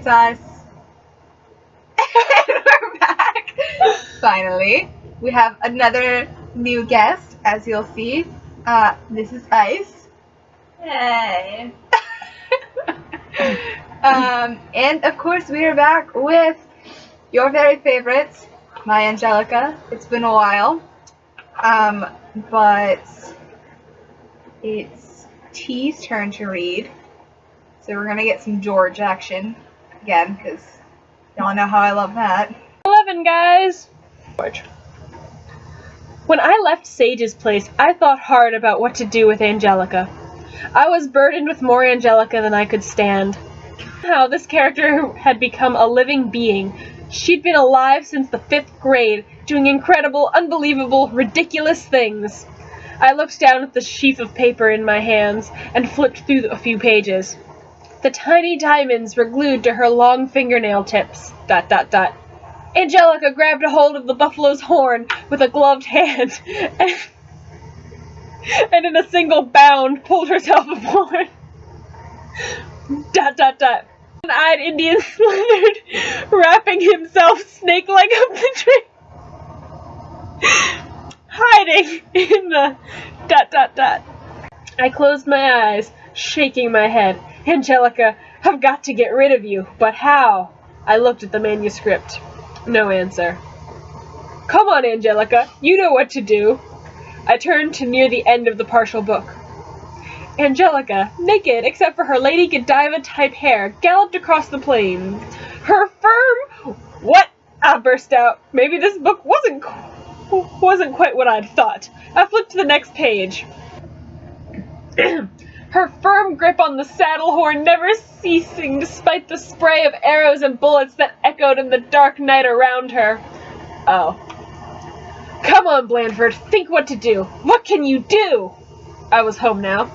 it's us. And we're back. Finally. We have another new guest, as you'll see. This is Ice. Hey. And of course we are back with your very favorites, My Angelica. It's been a while. But it's T's turn to read. So we're gonna get some George action again, because y'all know how I love that. 11, guys! George. When I left Sage's place, I thought hard about what to do with Angelica. I was burdened with more Angelica than I could stand. Somehow this character had become a living being. She'd been alive since the 5th grade, doing incredible, unbelievable, ridiculous things. I looked down at the sheaf of paper in my hands and flipped through a few pages. The tiny diamonds were glued to her long fingernail tips. ... Angelica grabbed a hold of the buffalo's horn with a gloved hand and in a single bound pulled herself aboard. ... One-eyed Indian slithered, wrapping himself snake-like up the tree, hiding in the ... I closed my eyes, shaking my head. Angelica, I've got to get rid of you, but how? I looked at the manuscript. No answer. Come on, Angelica, you know what to do. I turned to near the end of the partial book. Angelica, naked except for her Lady Godiva-type hair, galloped across the plains. Her firm... What? I burst out. Maybe this book wasn't quite what I'd thought. I flipped to the next page. Her firm grip on the saddle horn never ceasing despite the spray of arrows and bullets that echoed in the dark night around her. Oh. Come on, Blandford, think what to do. What can you do? I was home now.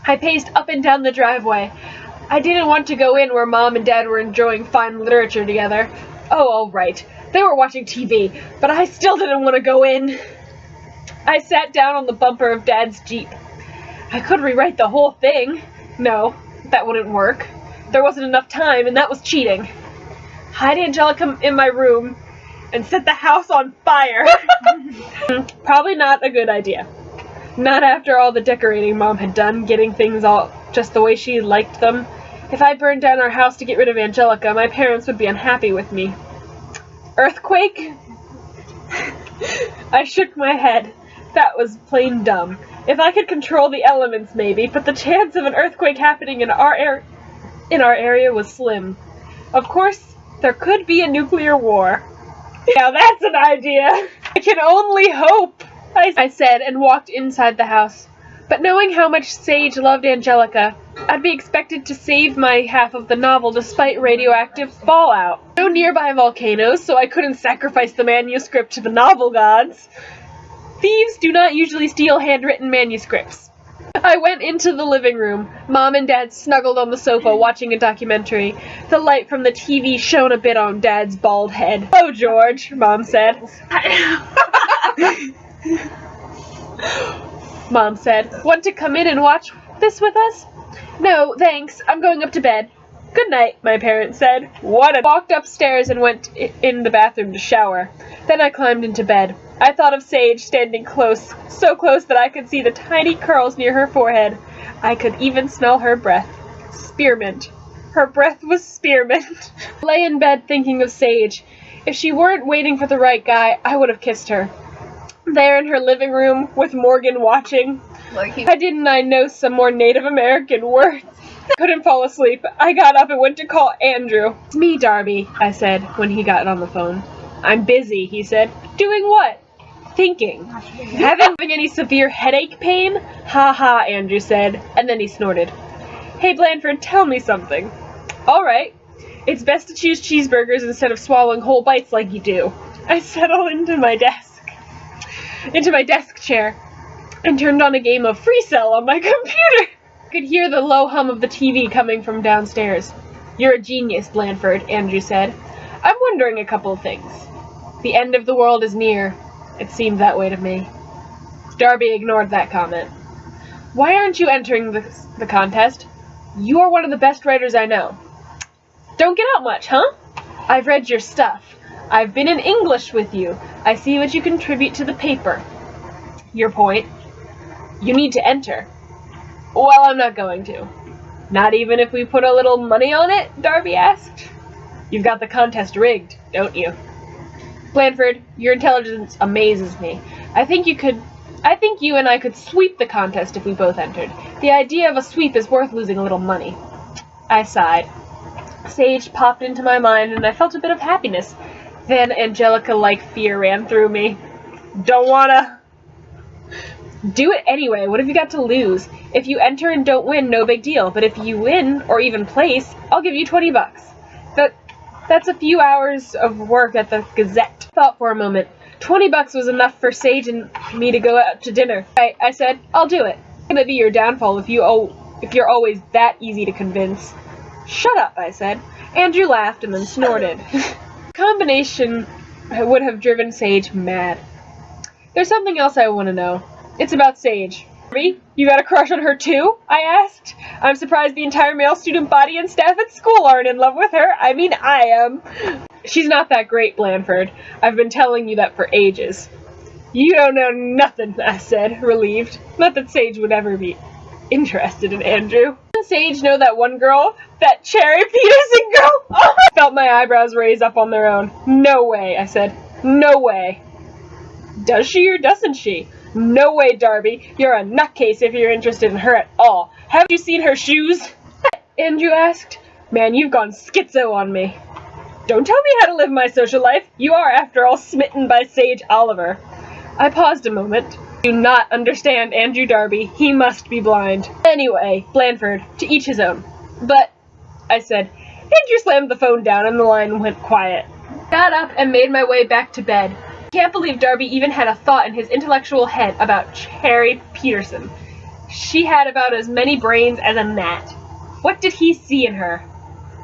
I paced up and down the driveway. I didn't want to go in where Mom and Dad were enjoying fine literature together. Oh, all right. They were watching TV, but I still didn't want to go in. I sat down on the bumper of Dad's Jeep. I could rewrite the whole thing. No, that wouldn't work. There wasn't enough time, and that was cheating. Hide Angelica in my room and set the house on fire. Probably not a good idea. Not after all the decorating Mom had done, getting things all just the way she liked them. If I burned down our house to get rid of Angelica, my parents would be unhappy with me. Earthquake? I shook my head. That was plain dumb. If I could control the elements, maybe, but the chance of an earthquake happening in our area was slim. Of course, there could be a nuclear war. Now that's an idea! I can only hope, I said, and walked inside the house. But knowing how much Sage loved Angelica, I'd be expected to save my half of the novel despite radioactive fallout. No nearby volcanoes, so I couldn't sacrifice the manuscript to the novel gods. Thieves do not usually steal handwritten manuscripts. I went into the living room. Mom and Dad snuggled on the sofa watching a documentary. The light from the TV shone a bit on Dad's bald head. "Oh, George," Mom said. Mom said, "Want to come in and watch this with us?" "No, thanks. I'm going up to bed." "Good night," my parents said. I walked upstairs and went in the bathroom to shower. Then I climbed into bed. I thought of Sage standing close, so close that I could see the tiny curls near her forehead. I could even smell her breath. Spearmint. Her breath was spearmint. I lay in bed thinking of Sage. If she weren't waiting for the right guy, I would have kissed her. There in her living room, with Morgan watching. Why didn't I know some more Native American words? I couldn't fall asleep. I got up and went to call Andrew. "It's me, Darby," I said when he got on the phone. "I'm busy," he said. "Doing what?" "Thinking." "Having any severe headache pain?" "Ha ha," Andrew said, and then he snorted. "Hey, Blandford, tell me something." "All right. It's best to choose cheeseburgers instead of swallowing whole bites like you do." I settled into my desk chair, and turned on a game of Free Cell on my computer. I could hear the low hum of the TV coming from downstairs. "You're a genius, Blandford," Andrew said. "I'm wondering a couple of things. The end of the world is near. It seemed that way to me." Darby ignored that comment. "Why aren't you entering the contest? You are one of the best writers I know." Don't get out much, huh? I've read your stuff. I've been in English with you. I see what you contribute to the paper. Your point? You need to enter. Well, I'm not going to. Not even if we put a little money on it? Darby asked. You've got the contest rigged, don't you? Blandford, your intelligence amazes me. I think you and I could sweep the contest if we both entered. The idea of a sweep is worth losing a little money. I sighed. Sage popped into my mind, and I felt a bit of happiness. Then Angelica-like fear ran through me. Don't wanna. Do it anyway. What have you got to lose? If you enter and don't win, no big deal. But if you win, or even place, I'll give you $20. That's a few hours of work at the Gazette. Thought for a moment. $20 was enough for Sage and me to go out to dinner. I said, I'll do it. It's gonna be your downfall if you're always that easy to convince. Shut up, I said. Andrew laughed and then snorted. Combination would have driven Sage mad. There's something else I want to know. It's about Sage. You got a crush on her too? I asked. I'm surprised the entire male student body and staff at school aren't in love with her. I mean, I am. She's not that great, Blandford. I've been telling you that for ages. You don't know nothing, I said, relieved. Not that Sage would ever be interested in Andrew. Doesn't Sage know that one girl? That Cherry Peterson girl? Oh, I felt my eyebrows raise up on their own. No way, I said. No way. Does she or doesn't she? No way, Darby. You're a nutcase if you're interested in her at all. Haven't you seen her shoes? Andrew asked. Man, you've gone schizo on me. Don't tell me how to live my social life. You are, after all, smitten by Sage Oliver. I paused a moment. Do not understand Andrew Darby. He must be blind. Anyway, Blandford, to each his own. But, I said. Andrew slammed the phone down and the line went quiet. Got up and made my way back to bed. Can't believe Darby even had a thought in his intellectual head about Cherry Peterson. She had about as many brains as a gnat. What did he see in her?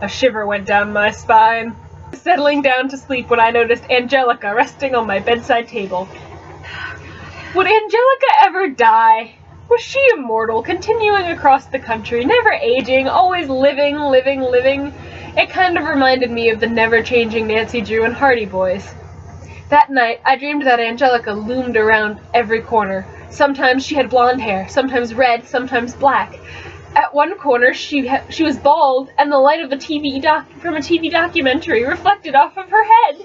A shiver went down my spine. Settling down to sleep when I noticed Angelica resting on my bedside table. Would Angelica ever die? Was she immortal, continuing across the country, never aging, always living? It kind of reminded me of the never-changing Nancy Drew and Hardy Boys. That night, I dreamed that Angelica loomed around every corner. Sometimes she had blonde hair, sometimes red, sometimes black. At one corner, she was bald, and the light of the from a TV documentary reflected off of her head.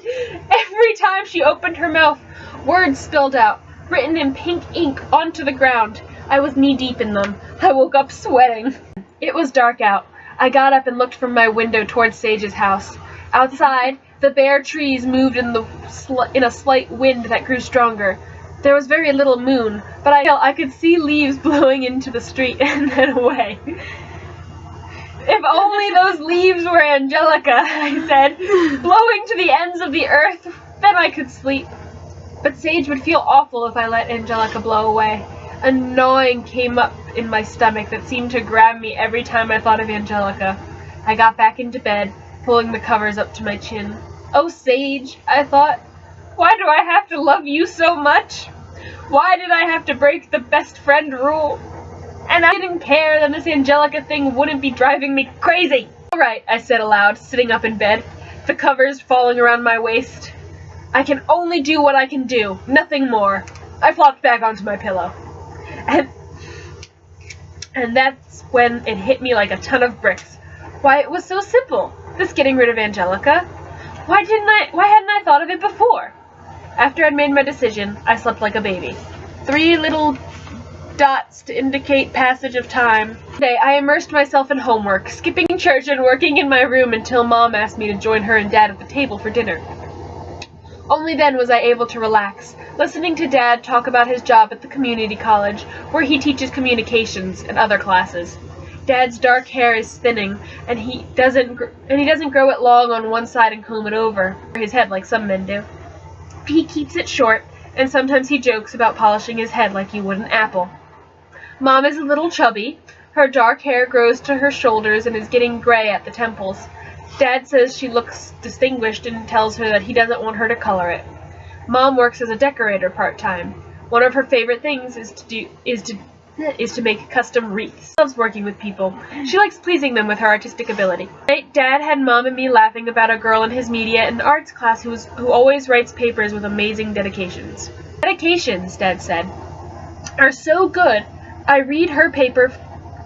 Every time she opened her mouth, words spilled out, written in pink ink onto the ground. I was knee-deep in them. I woke up sweating. It was dark out. I got up and looked from my window towards Sage's house. Outside, the bare trees moved in a slight wind that grew stronger. There was very little moon, but I could see leaves blowing into the street and then away. If only those leaves were Angelica, I said, blowing to the ends of the earth, then I could sleep. But Sage would feel awful if I let Angelica blow away. A gnawing came up in my stomach that seemed to grab me every time I thought of Angelica. I got back into bed, pulling the covers up to my chin. Oh, Sage, I thought, why do I have to love you so much? Why did I have to break the best friend rule? And I didn't care that this Angelica thing wouldn't be driving me crazy. All right, I said aloud, sitting up in bed, the covers falling around my waist. I can only do what I can do, nothing more. I flopped back onto my pillow. And that's when it hit me like a ton of bricks. Why, it was so simple, this getting rid of Angelica. Why hadn't I thought of it before? After I'd made my decision, I slept like a baby. 3 little dots to indicate passage of time. Today, I immersed myself in homework, skipping church and working in my room until Mom asked me to join her and Dad at the table for dinner. Only then was I able to relax, listening to Dad talk about his job at the community college, where he teaches communications and other classes. Dad's dark hair is thinning, and he doesn't grow it long on one side and comb it over his head like some men do. He keeps it short, and sometimes he jokes about polishing his head like you would an apple. Mom is a little chubby. Her dark hair grows to her shoulders and is getting gray at the temples. Dad says she looks distinguished and tells her that he doesn't want her to color it. Mom works as a decorator part-time. One of her favorite things is to is to make custom wreaths. She loves working with people. She likes pleasing them with her artistic ability. Dad had Mom and me laughing about a girl in his media and arts class who always writes papers with amazing dedications. Dedications, Dad said, are so good. I read her paper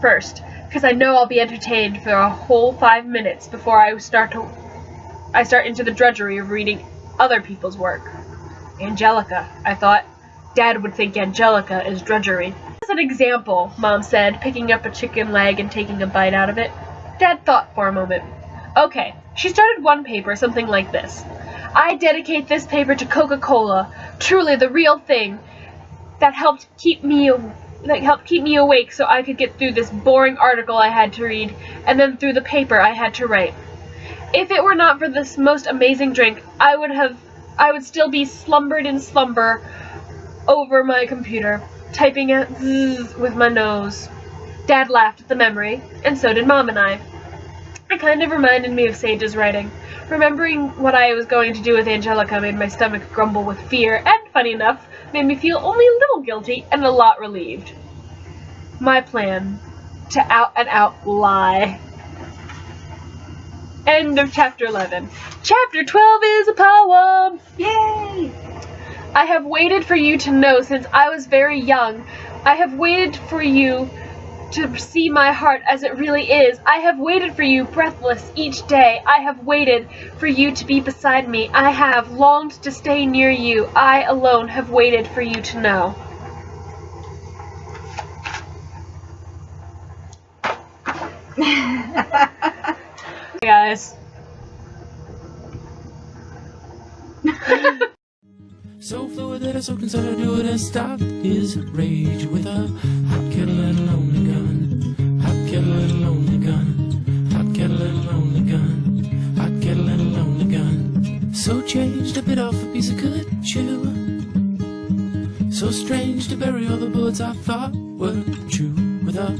first, because I know I'll be entertained for a whole 5 minutes before I start into the drudgery of reading other people's work. Angelica, I thought. Dad would think Angelica is drudgery. As an example, Mom said, picking up a chicken leg and taking a bite out of it. Dad thought for a moment. Okay, she started one paper, something like this. I dedicate this paper to Coca-Cola, truly the real thing that helped keep me awake so I could get through this boring article I had to read, and then through the paper I had to write. If it were not for this most amazing drink, I would still be slumbered in slumber over my computer, typing out zzz with my nose. Dad laughed at the memory, and so did Mom and I. It kind of reminded me of Sage's writing. Remembering what I was going to do with Angelica made my stomach grumble with fear, and, funny enough, made me feel only a little guilty and a lot relieved. My plan to out-and-out lie. End of Chapter 11. Chapter 12 is a poem! Yay! I have waited for you to know since I was very young. I have waited for you to see my heart as it really is. I have waited for you breathless each day. I have waited for you to be beside me. I have longed to stay near you. I alone have waited for you to know. Hey guys. So fluid that I so consider do it and stop his rage with a hot kettle and a lonely gun. Hot kettle and a lonely gun. Hot kettle and a lonely gun. Hot kettle and a lonely gun. So changed, a bit off a piece of good chew. So strange to bury all the bullets I thought were true with a